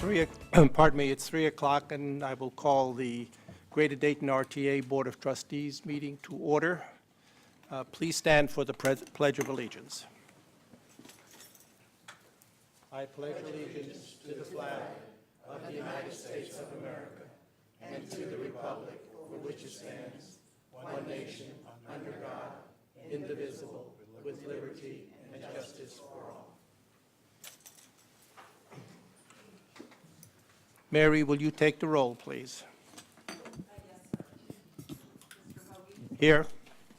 Pardon me, it's 3 o'clock, and I will call the Greater Dayton RTA Board of Trustees meeting to order. Please stand for the Pledge of Allegiance. I pledge allegiance to the flag of the United States of America and to the republic for which it stands, one nation, under God, indivisible, with liberty and justice for all. Mary, will you take the roll, please? Yes, sir. Mr. Hoagie? Here.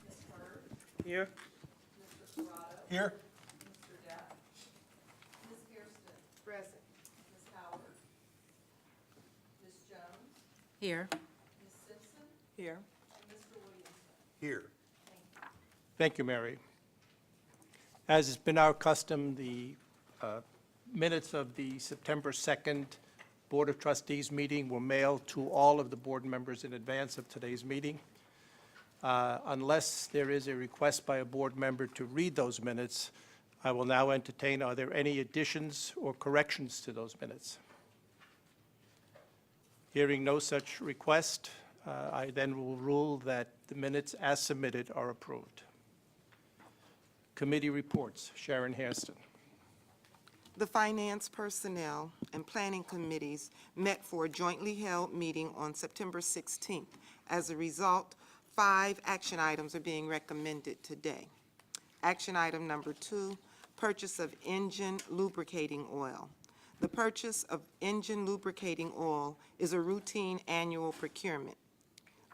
Ms. Hurd? Here. Mr. Corrado? Here. Mr. Depp? Ms. Kirsten? Present. Ms. Howard? Ms. Jones? Here. Ms. Simpson? Here. And Mr. Williamson? Here. Thank you. Thank you, Mary. As has been our custom, the minutes of the September 2nd Board of Trustees meeting were mailed to all of the board members in advance of today's meeting. Unless there is a request by a board member to read those minutes, I will now entertain, are there any additions or corrections to those minutes? Hearing no such request, I then will rule that the minutes as submitted are approved. Committee reports. Sharon Hairston. The Finance, Personnel, and Planning Committees met for a jointly held meeting on September 16th. As a result, 5 action items are being recommended today. Action item number 2, purchase of engine lubricating oil. The purchase of engine lubricating oil is a routine annual procurement.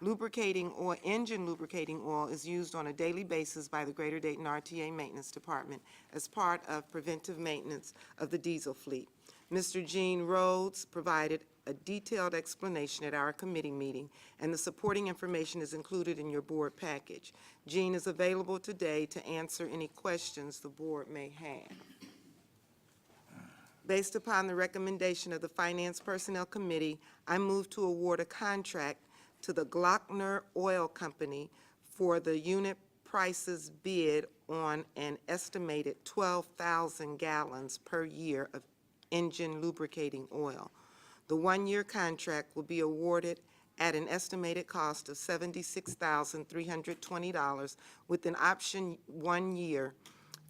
Engine lubricating oil is used on a daily basis by the Greater Dayton RTA Maintenance Department as part of preventive maintenance of the diesel fleet. Mr. Gene Rhodes provided a detailed explanation at our committee meeting, and the supporting information is included in your board package. Gene is available today to answer any questions the board may have. Based upon the recommendation of the Finance Personnel Committee, I move to award a contract to the Glockner Oil Company for the unit prices bid on an estimated 12,000 gallons per year of engine lubricating oil. The one-year contract will be awarded at an estimated cost of $76,320 with an option 1 year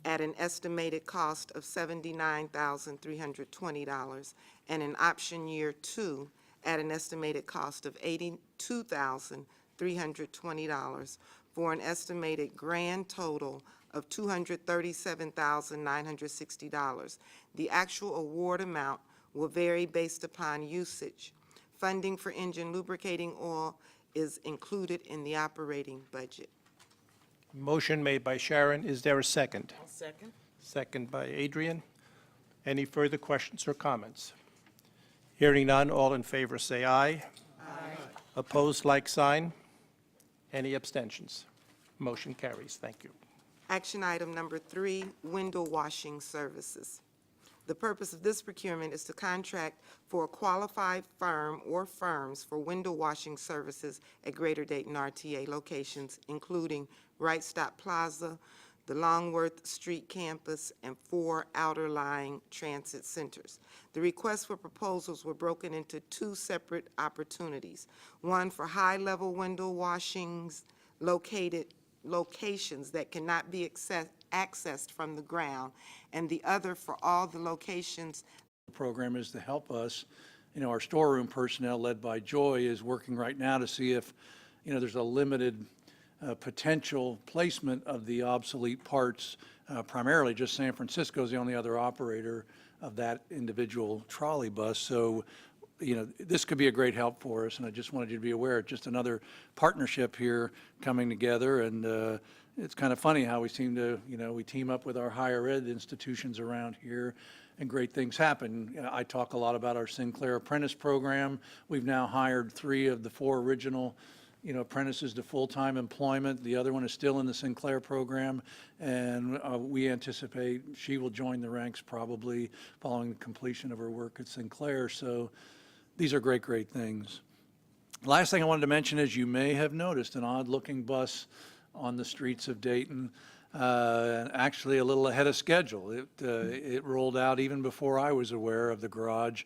at an estimated cost of $79,320 and an option year 2 at an estimated cost of $82,320 for an estimated grand total of $237,960. The actual award amount will vary based upon usage. Funding for engine lubricating oil is included in the operating budget. Motion made by Sharon. Is there a second? I'll second. Second by Adrian. Any further questions or comments? Hearing none, all in favor say aye. Aye. Opposed, like sign. Any abstentions? Motion carries. Thank you. Action item number 3, window washing services. The purpose of this procurement is to contract for a qualified firm or firms for window washing services at Greater Dayton RTA locations, including Wright Stop Plaza, the Longworth Street campus, and 4 outer lying transit centers. The requests for proposals were broken into 2 separate opportunities, one for high-level window washings locations that cannot be accessed from the ground, and the other for all the locations. The program is to help us. Our storeroom personnel led by Joy is working right now to see if, there's a limited potential placement of the obsolete parts. Primarily just San Francisco is the only other operator of that individual trolley bus. So, this could be a great help for us, and I just wanted you to be aware. It's just another partnership here coming together, and it's kind of funny how we seem to, we team up with our higher ed institutions around here, and great things happen. I talk a lot about our Sinclair Apprentice program. We've now hired 3 of the 4 original apprentices to full-time employment. The other one is still in the Sinclair program, and we anticipate she will join the ranks probably following the completion of her work at Sinclair. So these are great, great things. Last thing I wanted to mention is you may have noticed an odd-looking bus on the streets of Dayton, actually a little ahead of schedule. It rolled out even before I was aware of the garage.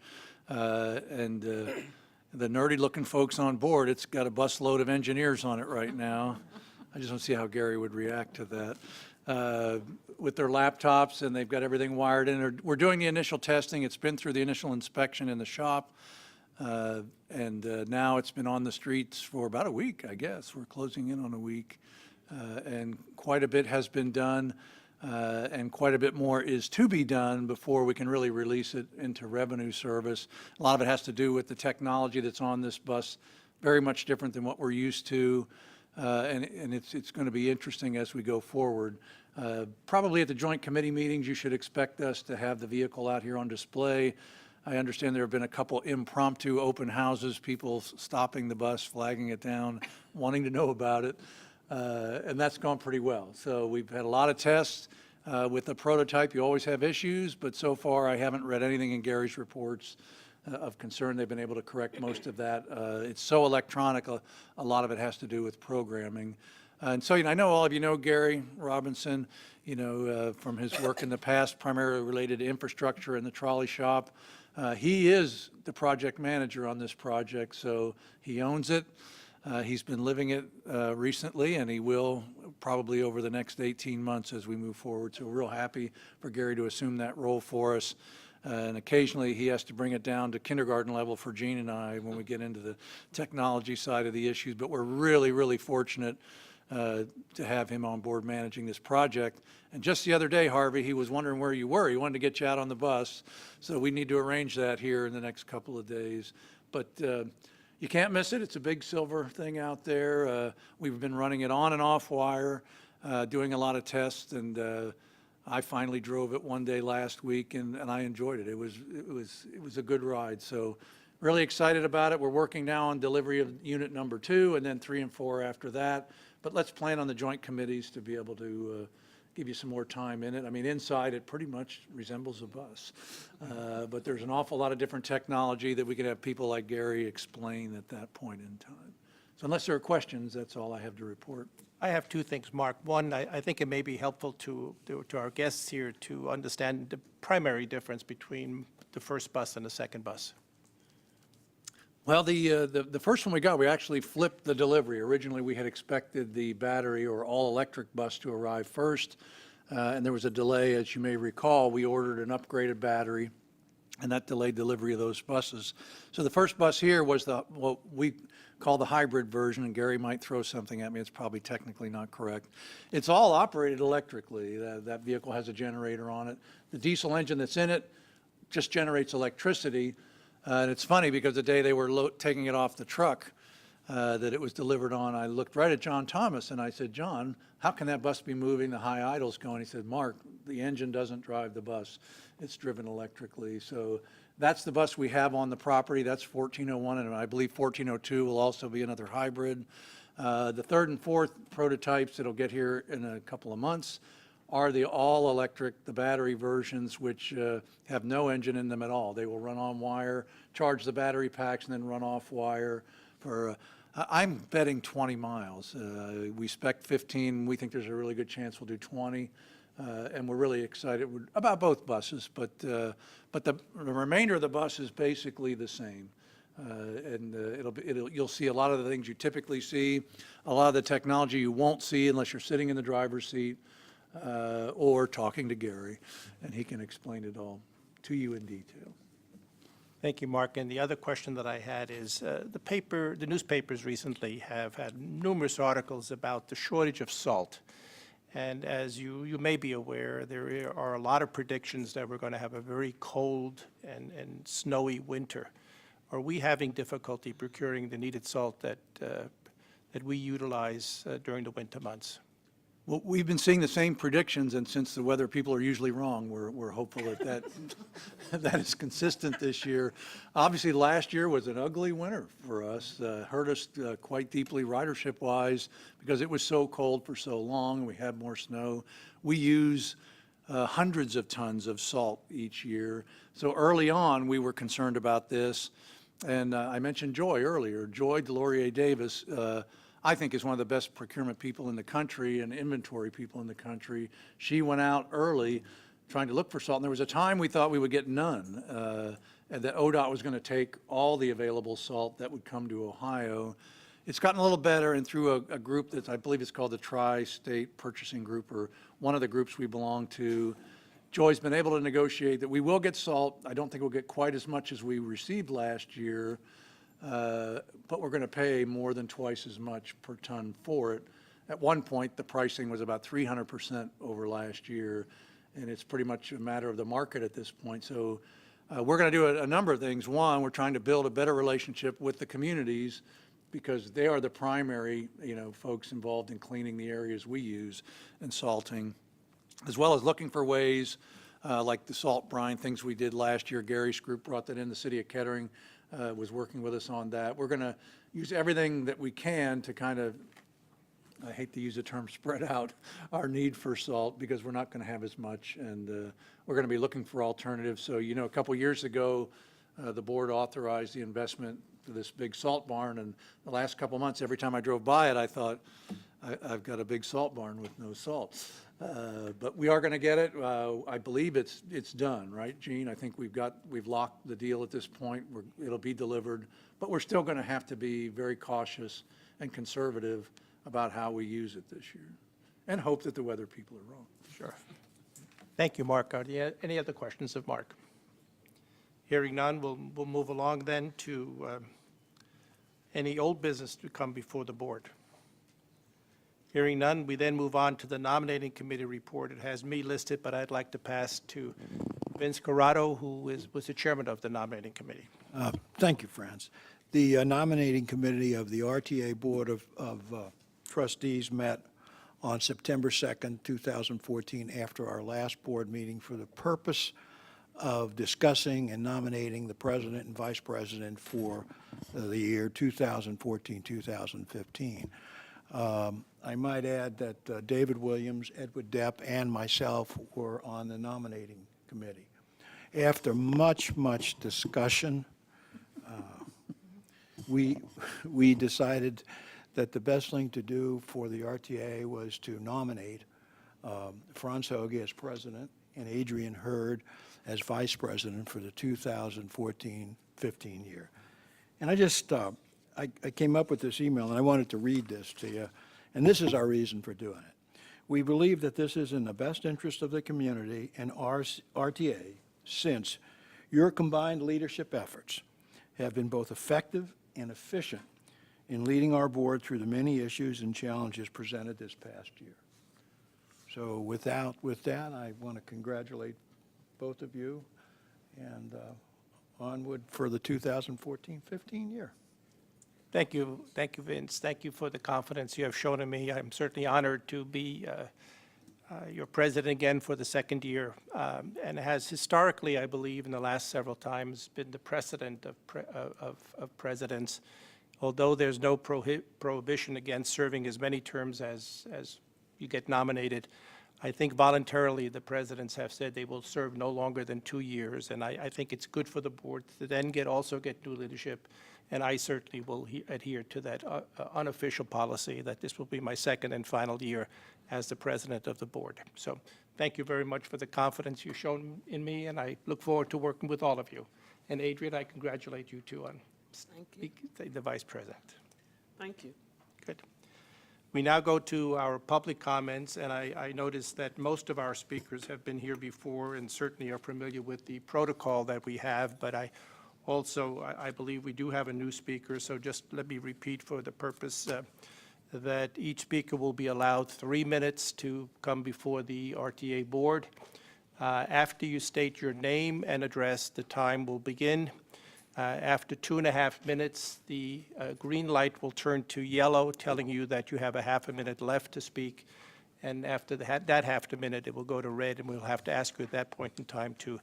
The nerdy-looking folks on board, it's got a busload of engineers on it right now. I just want to see how Gary would react to that. With their laptops, and they've got everything wired in. We're doing the initial testing. It's been through the initial inspection in the shop. Now it's been on the streets for about a week, I guess. We're closing in on a week. And quite a bit has been done, and quite a bit more is to be done before we can really release it into revenue service. A lot of it has to do with the technology that's on this bus, very much different than what we're used to, and it's going to be interesting as we go forward. Probably at the joint committee meetings, you should expect us to have the vehicle out here on display. I understand there have been a couple impromptu open houses, people stopping the bus, flagging it down, wanting to know about it. And that's gone pretty well. So we've had a lot of tests. With the prototype, you always have issues, but so far I haven't read anything in Gary's reports of concern. They've been able to correct most of that. It's so electronic, a lot of it has to do with programming. And so, I know all of you know Gary Robinson, from his work in the past, primarily related to infrastructure in the trolley shop. He is the project manager on this project, so he owns it. He's been living it recently, and he will probably over the next 18 months as we move forward. So we're real happy for Gary to assume that role for us. And occasionally he has to bring it down to kindergarten level for Gene and I when we get into the technology side of the issues. But we're really, really fortunate to have him on board managing this project. And just the other day, Harvey, he was wondering where you were. He wanted to get you out on the bus. So we need to arrange that here in the next couple of days. But you can't miss it. It's a big silver thing out there. We've been running it on and off wire, doing a lot of tests, and I finally drove it one day last week, and I enjoyed it. It was a good ride. So really excited about it. We're working now on delivery of unit number 2, and then 3 and 4 after that. But let's plan on the joint committees to be able to give you some more time in it. I mean, inside it pretty much resembles a bus. But there's an awful lot of different technology that we could have people like Gary explain at that point in time. So unless there are questions, that's all I have to report. I have 2 things, Mark. One, I think it may be helpful to our guests here to understand the primary difference between the first bus and the second bus. Well, the first one we got, we actually flipped the delivery. Originally, we had expected the battery or all-electric bus to arrive first, and there was a delay. As you may recall, we ordered an upgraded battery, and that delayed delivery of those buses. So the first bus here was what we call the hybrid version, and Gary might throw something at me. It's probably technically not correct. It's all operated electrically. That vehicle has a generator on it. The diesel engine that's in it just generates electricity. And it's funny because the day they were taking it off the truck that it was delivered on, I looked right at John Thomas and I said, John, how can that bus be moving? The high idle's going. He said, Mark, the engine doesn't drive the bus. It's driven electrically. So that's the bus we have on the property. That's 1401, and I believe 1402 will also be another hybrid. The 3rd and 4th prototypes that'll get here in a couple of months are the all-electric, the battery versions, which have no engine in them at all. They will run on wire, charge the battery packs, and then run off wire for, I'm betting 20 miles. We spec 15. We think there's a really good chance we'll do 20. And we're really excited about both buses, but the remainder of the bus is basically the same. You'll see a lot of the things you typically see, a lot of the technology you won't see unless you're sitting in the driver's seat. Or talking to Gary, and he can explain it all to you in detail. Thank you, Mark. And the other question that I had is the newspapers recently have had numerous articles about the shortage of salt. And as you may be aware, there are a lot of predictions that we're going to have a very cold and snowy winter. Are we having difficulty procuring the needed salt that we utilize during the winter months? Well, we've been seeing the same predictions, and since the weather people are usually wrong, we're hopeful that that is consistent this year. Obviously, last year was an ugly winter for us, hurt us quite deeply ridership-wise because it was so cold for so long, and we had more snow. We use hundreds of tons of salt each year. So early on, we were concerned about this, and I mentioned Joy earlier. Joy Delorier Davis, I think, is one of the best procurement people in the country and inventory people in the country. She went out early trying to look for salt, and there was a time we thought we would get none. and that ODOT was going to take all the available salt that would come to Ohio. It's gotten a little better, and through a group that I believe is called the Tri-State Purchasing Group, or one of the groups we belong to, Joy's been able to negotiate that we will get salt. I don't think we'll get quite as much as we received last year, but we're going to pay more than twice as much per ton for it. At one point, the pricing was about 300% over last year, and it's pretty much a matter of the market at this point. So we're going to do a number of things. One, we're trying to build a better relationship with the communities, because they are the primary, folks involved in cleaning the areas we use and salting, as well as looking for ways like the salt brine, things we did last year. Gary's group brought that in. The city of Kettering was working with us on that. We're going to use everything that we can to kind of, I hate to use the term spread out our need for salt, because we're not going to have as much, and we're going to be looking for alternatives. So, a couple years ago, the board authorized the investment for this big salt barn, and the last couple months, every time I drove by it, I thought, I've got a big salt barn with no salt. But we are going to get it. I believe it's done, right, Gene? I think we've locked the deal at this point. It'll be delivered, but we're still going to have to be very cautious and conservative about how we use it this year, and hope that the weather people are wrong. Sure. Thank you, Mark. Are there any other questions of Mark? Hearing none, we'll move along then to any old business to come before the board. Hearing none, we then move on to the nominating committee report. It has me listed, but I'd like to pass to Vince Corrado, who was the chairman of the nominating committee. Thank you, Franz. The nominating committee of the RTA Board of Trustees met on September 2nd, 2014, after our last board meeting, for the purpose of discussing and nominating the president and vice president for the year 2014-2015. I might add that David Williams, Edward Depp, and myself were on the nominating committee. After much discussion, we decided that the best thing to do for the RTA was to nominate Franz Hoge as president and Adrian Hurd as vice president for the 2014-15 year. And I came up with this email, and I wanted to read this to you, and this is our reason for doing it. We believe that this is in the best interest of the community and RTA, since your combined leadership efforts have been both effective and efficient in leading our board through the many issues and challenges presented this past year. So with that, I want to congratulate both of you, and onward for the 2014-15 year. Thank you, Vince. Thank you for the confidence you have shown in me. I'm certainly honored to be your president again for the second year, and has historically, I believe, in the last several times, been the precedent of presidents. Although there's no prohibition against serving as many terms as you get nominated, I think voluntarily the presidents have said they will serve no longer than 2 years, and I think it's good for the board to then also get new leadership, and I certainly will adhere to that unofficial policy that this will be my second and final year as the president of the board. So thank you very much for the confidence you've shown in me, and I look forward to working with all of you. And Adrian, I congratulate you too on the vice president. Thank you. Good. We now go to our public comments, and I noticed that most of our speakers have been here before and certainly are familiar with the protocol that we have, but I believe we do have a new speaker, so just let me repeat for the purpose that each speaker will be allowed 3 minutes to come before the RTA board. After you state your name and address, the time will begin. After 2.5 minutes, the green light will turn to yellow, telling you that you have a half a minute left to speak. And after that half a minute, it will go to red, and we'll have to ask you at that point in time to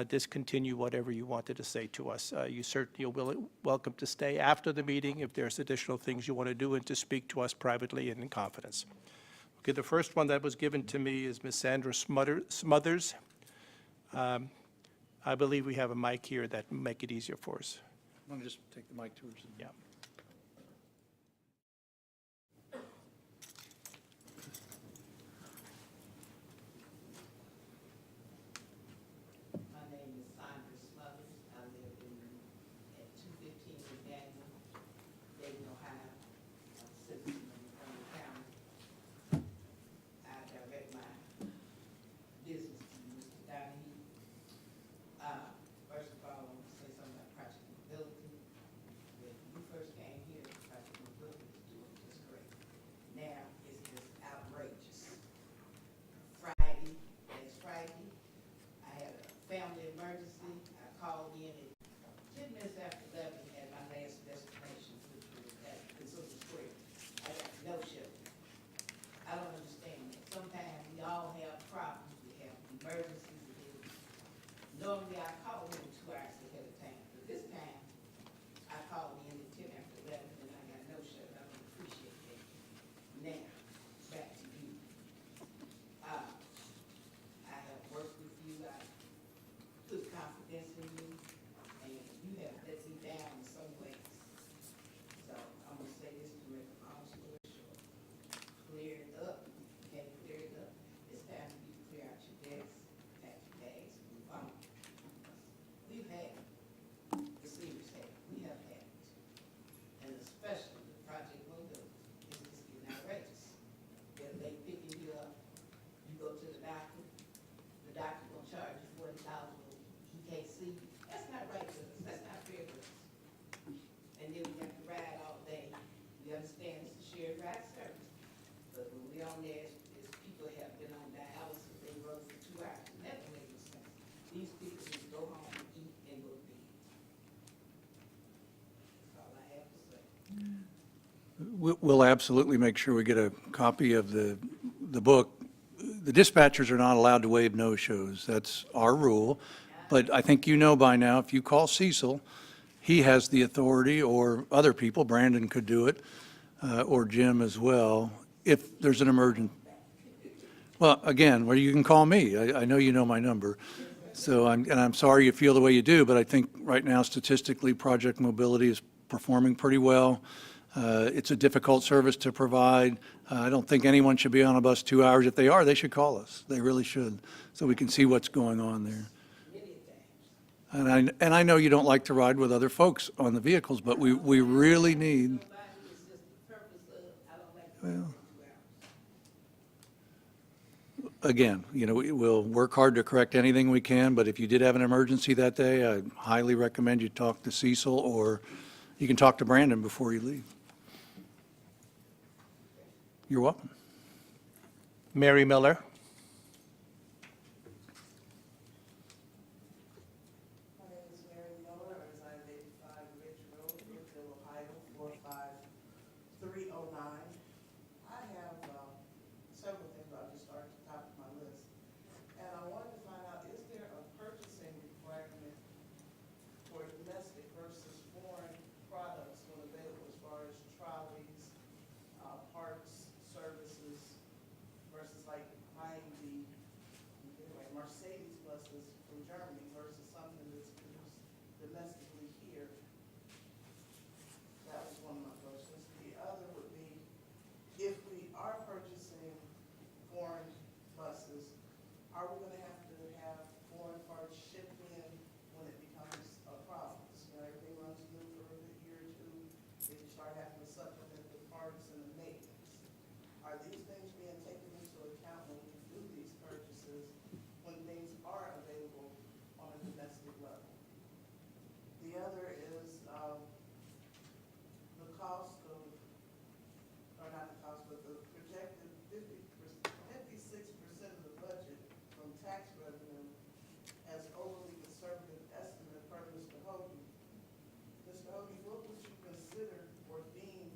discontinue whatever you wanted to say to us. You certainly are welcome to stay after the meeting if there's additional things you want to do and to speak to us privately and in confidence. Okay, the first one that was given to me is Ms. Sandra Smothers. I believe we have a mic here that will make it easier for us. I'm going to just take the mic to her. Yeah. My name is Sandra Smothers. I live I called him 2 hours ahead of time. But this time, I called in at 10 after 11, and I got no show. I don't appreciate that. Now, back to you. I have worked with you. I put confidence in you, and you have let me down in some ways. So I'm gonna say this to make a long story short. Clear it up. You can't clear it up. It's time for you to clear out your debts, pack your bags, and move on. We've had it. The seniors have it. We have had it. And especially the project window is just getting outrageous. They're late picking you up. You go to the doctor gonna charge you $40, he can't see you. That's not right to us. That's not fair to us. And then we have to ride all day. We understand it's a shared ride service. But when we're on there, it's people have been on dialysis, they run for 2 hours. That don't make no sense. These people just go home, eat, and go to bed. That's all I have to say. We'll absolutely make sure we get a copy of the book. The dispatchers are not allowed to waive no-shows. That's our rule. But I think you know by now, if you call Cecil, he has the authority, or other people, Brandon could do it, or Jim as well, if there's an emergency. Well, again, well, you can call me. I know you know my number. So I'm sorry you feel the way you do, but I think right now statistically, Project Mobility is performing pretty well. It's a difficult service to provide. I don't think anyone should be on a bus 2 hours. If they are, they should call us. They really should, so we can see what's going on there. And I know you don't like to ride with other folks on the vehicles, but we really need, Nobody, it's just the purpose of, I don't like to Well, do 2 hours. again, we'll work hard to correct anything we can, but if you did have an emergency that day, I highly recommend you talk to Cecil, or you can talk to Brandon before you leave. You're welcome. Mary Miller. My name is Mary Miller. I reside at 85 Ridge Road, Brookville, Ohio, 45309. I have several things. I'll just start at the top of my list. And I wanted to find out, is there a purchasing requirement for domestic versus foreign products when available, as far as trolleys, parts, services, versus like buying the Mercedes buses from Germany versus something that's produced domestically here? That was one of my questions. The other would be, if we are purchasing foreign buses, are we gonna have foreign parts shipped in when it becomes a problem? So, everything runs smooth for a year or two, then you start having to supplement the parts and the maintenance. Are these things being taken into account when we do these purchases, when things are available on a domestic level? The other is, the cost of, or not the cost, but the projected 56% of the budget from tax revenue as overly conservative estimate per Mr. Hogan. Mr. Hogan, what would you consider for being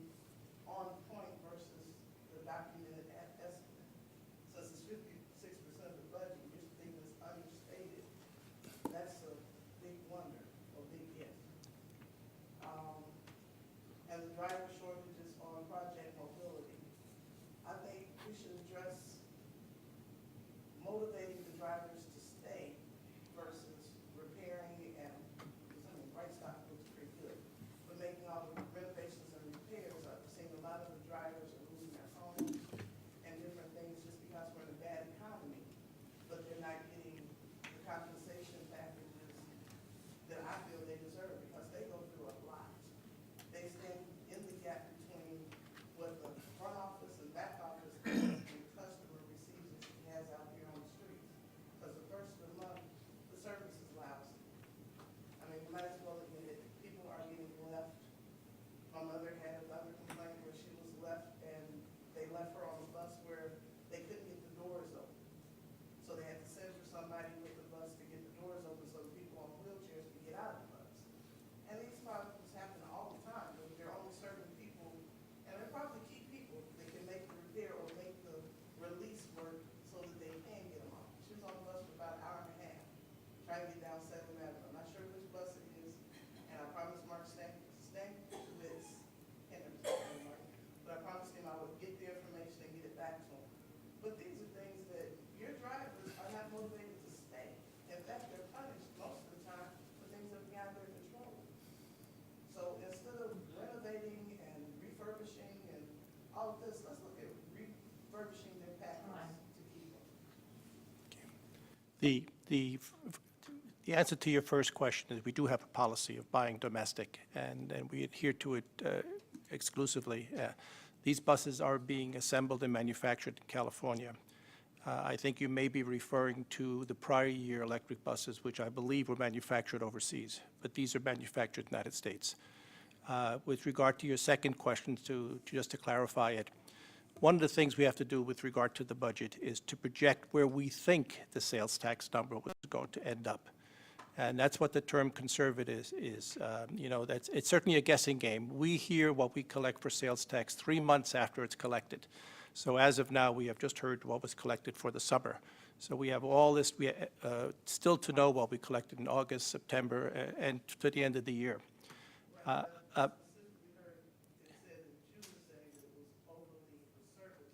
on point versus the documented estimate? Since it's 56% of the budget, you're thinking it's understated. That's a big wonder, or big if. And the driver shortages on Project Mobility. I think we should address motivating the drivers to stay versus repairing and, Bright Stock looks pretty good, but making all the renovations and repairs. I've seen a lot of the drivers are losing their homes and different things just because we're in a bad economy, but they're not getting the compensation packages that I feel they deserve, because they go through a lot. They stand in the gap The answer to your first question is we do have a policy of buying domestic, and we adhere to it exclusively. These buses are being assembled and manufactured in California. I think you may be referring to the prior year electric buses, which I believe were manufactured overseas, but these are manufactured in the United States. With regard to your second question, just to clarify it, one of the things we have to do with regard to the budget is to project where we think the sales tax number was going to end up. And that's what the term conservative is. It's certainly a guessing game. We hear what we collect for sales tax 3 months after it's collected. So as of now, we have just heard what was collected for the summer. So we have all this, still to know what we collected in August, September, and to the end of the year.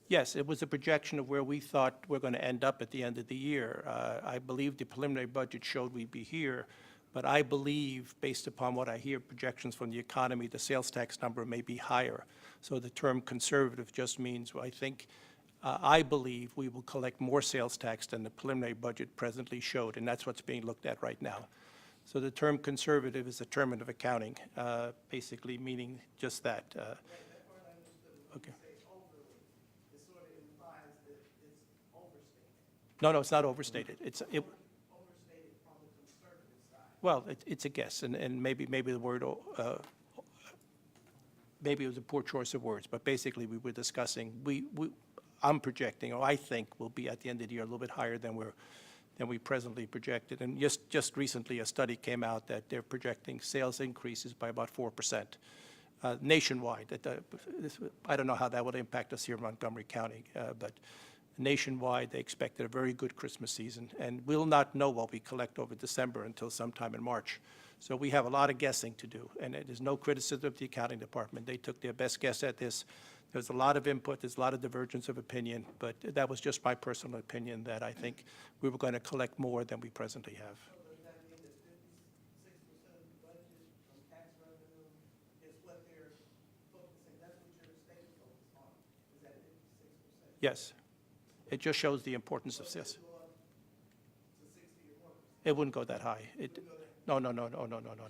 Yes, it was a projection of where we thought we're going to end up at the end of the year. I believe the preliminary budget showed we'd be here, but I believe, based upon what I hear, projections from the economy, the sales tax number may be higher. So the term conservative just means, I believe we will collect more sales tax than the preliminary budget presently showed, and that's what's being looked at right now. So the term conservative is a term of accounting, basically meaning just that. Okay. No, it's not overstated. Overstated from the conservative side. Well, it's a guess, and maybe the word, maybe it was a poor choice of words, but basically we were discussing, I'm projecting, or I think we'll be at the end of the year a little bit higher than we presently projected. And just recently, a study came out that they're projecting sales increases by about 4%. Nationwide. I don't know how that would impact us here in Montgomery County, but nationwide, they expected a very good Christmas season, and we'll not know what we collect over December until sometime in March. So we have a lot of guessing to do, and it is no criticism of the accounting department. They took their best guess at this. There's a lot of input, there's a lot of divergence of opinion, but that was just my personal opinion that I think we were going to collect more than we presently have. So does that mean that 56% of the budget from tax revenue is what they're focusing, that's what your state is focused on, is that 56%? Yes. It just shows the importance of sales. Go up to 60 or more? It wouldn't go that high. No, not at all. Just want to get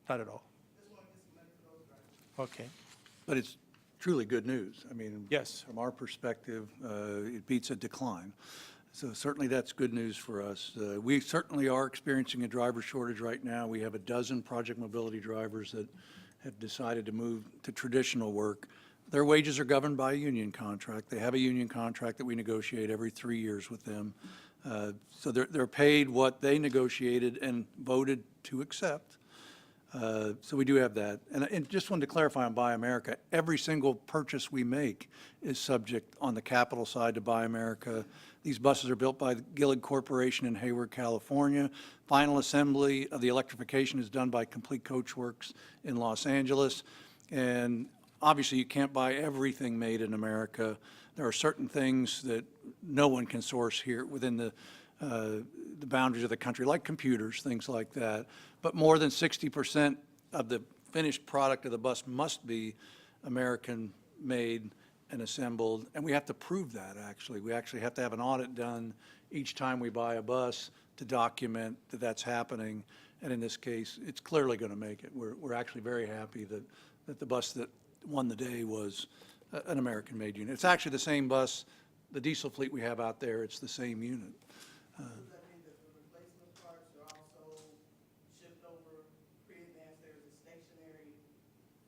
some money for those drivers. Okay. But it's truly good news. I mean, Yes. from our perspective, it beats a decline. So certainly that's good news for us. We certainly are experiencing a driver shortage right now. We have a dozen project mobility drivers that have decided to move to traditional work. Their wages are governed by a union contract. They have a union contract that we negotiate every 3 years with them. So they're paid what they negotiated and voted to accept. So we do have that. And just wanted to clarify on Buy America, every single purchase we make is subject on the capital side to Buy America. These buses are built by the Gillard Corporation in Hayward, California. Final assembly of the electrification is done by Complete Coach Works in Los Angeles. And obviously, you can't buy everything made in America. There are certain things that no one can source here within the boundaries of the country, like computers, things like that. But more than 60% of the finished product of the bus must be American-made and assembled, and we have to prove that, actually. We actually have to have an audit done each time we buy a bus to document that that's happening, and in this case, it's clearly going to make it. We're actually very happy that the bus that won the day was an American-made unit. It's actually the same bus, the diesel fleet we have out there, it's the same unit. Does that mean that the replacement parts are also shipped over pre-advanced? There's a stationary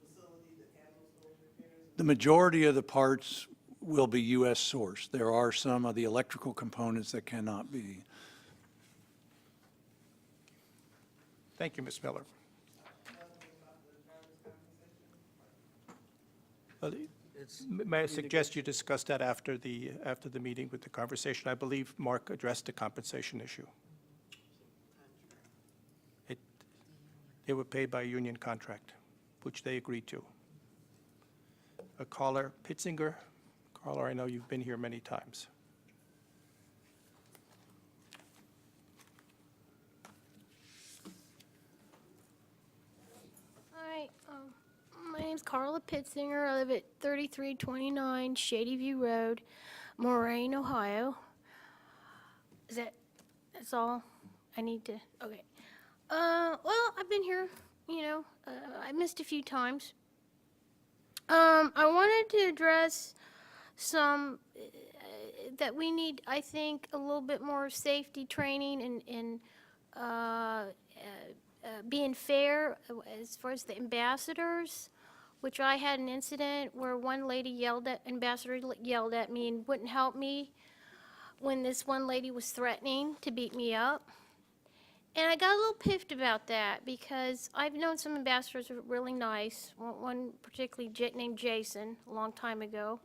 facility that handles those repairs? The majority of the parts will be U.S. sourced. There are some of the electrical components that cannot be. Thank you, Ms. Miller. Another thing about the driver's compensation? May I suggest you discuss that after the meeting with the conversation? I believe Mark addressed the compensation issue. They were paid by a union contract, which they agreed to. A caller, Pitzinger. Caller, I know you've been here many times. Hi, my name's Carla Pitzinger. I live at 3329 Shady View Road, Moraine, Ohio. Is that That's all I need to, okay. Well, I've been here, I missed a few times. I wanted to address some, that we need, I think, a little bit more safety training and being fair as far as the ambassadors, which I had an incident where one lady ambassador yelled at me and wouldn't help me when this one lady was threatening to beat me up. And I got a little piffed about that because I've known some ambassadors who are really nice, one particularly named Jason, a long time ago.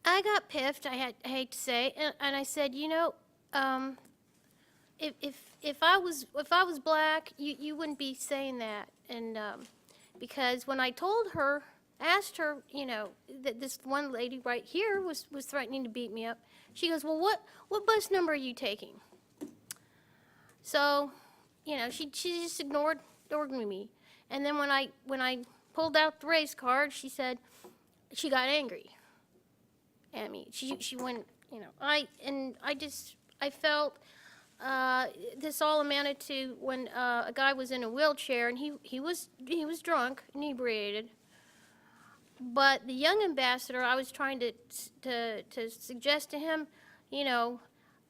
I got piffed, I hate to say, and I said, if I was black, you wouldn't be saying that, and because when I asked her, that this one lady right here was threatening to beat me up, she goes, well, what bus number are you taking? So, she just ignored me, and then when I pulled out the race card, she said she got angry at me. She went, I felt. This all amounted to when a guy was in a wheelchair and he was drunk, inebriated. But the young ambassador, I was trying to suggest to him,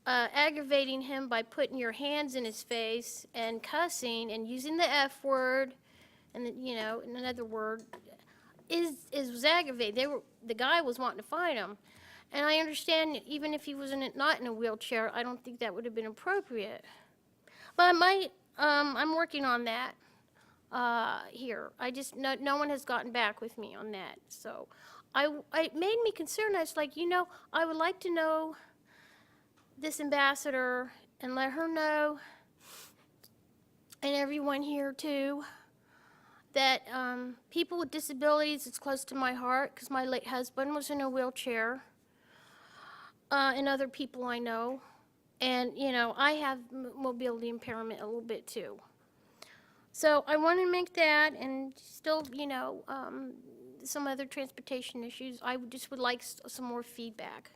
aggravating him by putting your hands in his face and cussing and using the F word, and another word, was aggravating. The guy was wanting to fight him. And I understand, even if he was not in a wheelchair, I don't think that would have been appropriate. But I'm working on that here. No one has gotten back with me on that. So it made me concerned. I was like, I would like to know this ambassador and let her know, and everyone here too, that people with disabilities, it's close to my heart because my late husband was in a wheelchair. And other people I know. And, I have mobility impairment a little bit too. So I want to make that, and still, some other transportation issues. I just would like some more feedback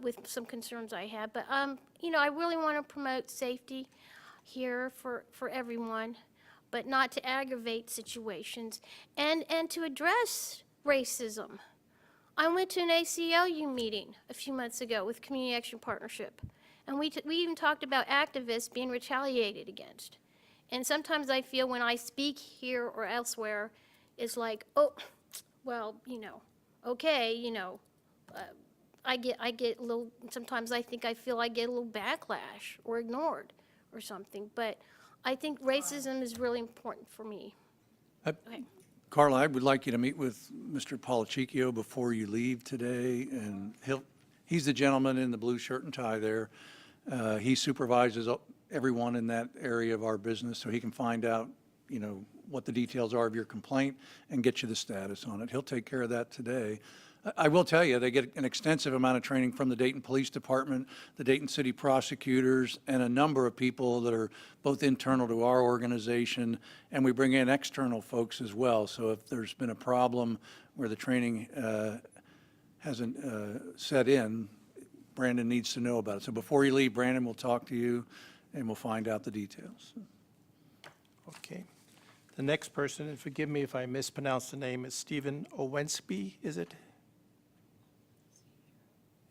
with some concerns I have. But, I really want to promote safety here for everyone, but not to aggravate situations and to address racism. I went to an ACLU meeting a few months ago with Community Action Partnership, and we even talked about activists being retaliated against. And sometimes I feel when I speak here or elsewhere, it's like, oh, well, okay, I get a little, sometimes I feel I get a little backlash or ignored or something, but I think racism is really important for me. Okay. Carla, I would like you to meet with Mr. Polachicchio before you leave today, and he's the gentleman in the blue shirt and tie there. He supervises everyone in that area of our business, so he can find out, what the details are of your complaint and get you the status on it. He'll take care of that today. I will tell you, they get an extensive amount of training from the Dayton Police Department, the Dayton City prosecutors, and a number of people that are both internal to our organization, and we bring in external folks as well. So if there's been a problem where the training hasn't set in, Brandon needs to know about it. So before you leave, Brandon will talk to you, and we'll find out the details. Okay. The next person, and forgive me if I mispronounce the name, is Stephen Owensby, is it?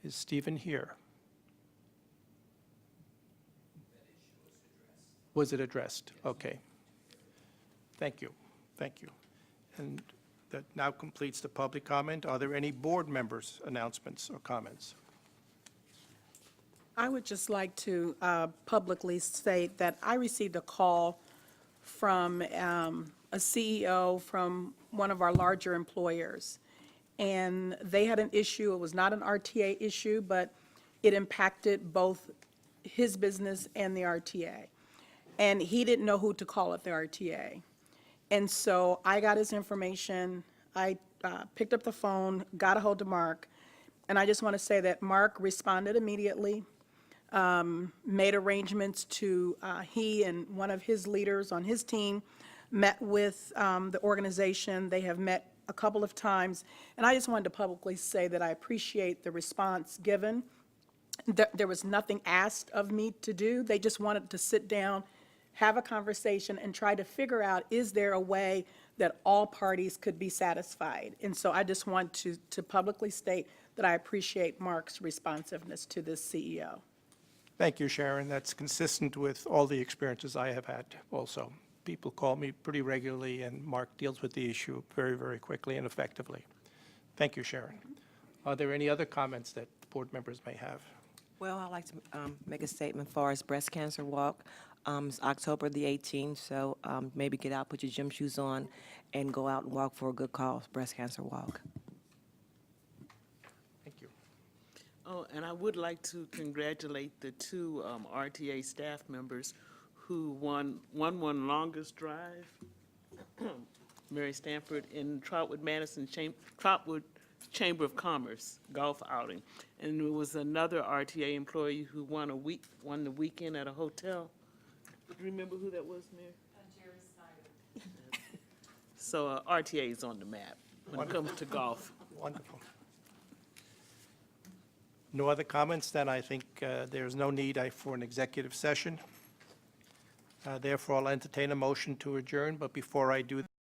Is Stephen here? Was it addressed? Okay. Thank you. Thank you. And that now completes the public comment. Are there any board members' announcements or comments? I would just like to publicly state that I received a call from a CEO from one of our larger employers. And they had an issue. It was not an RTA issue, but it impacted both his business and the RTA. And he didn't know who to call at the RTA. And so I got his information. I picked up the phone, got a hold of Mark. And I just want to say that Mark responded immediately, made arrangements to, he and one of his leaders on his team met with the organization. They have met a couple of times, and I just wanted to publicly say that I appreciate the response given. There was nothing asked of me to do. They just wanted to sit down, have a conversation, and try to figure out, is there a way that all parties could be satisfied? And so I just want to publicly state that I appreciate Mark's responsiveness to this CEO. Thank you, Sharon. That's consistent with all the experiences I have had also. People call me pretty regularly, and Mark deals with the issue very, very quickly and effectively. Thank you, Sharon. Are there any other comments that board members may have? Well, I'd like to make a statement as far as breast cancer walk. It's October the 18th, so maybe get out, put your gym shoes on, and go out and walk for a good cause, breast cancer walk. Thank you. Oh, and I would like to congratulate the two RTA staff members who won longest drive, Mary Stanford in Trotwood Chamber of Commerce golf outing. And there was another RTA employee who won the weekend at a hotel. Do you remember who that was, Mary? Jerry Snyder. So RTA is on the map when it comes to golf. Wonderful. No other comments? Then I think there's no need for an executive session. Therefore, I'll entertain a motion to adjourn, but before I do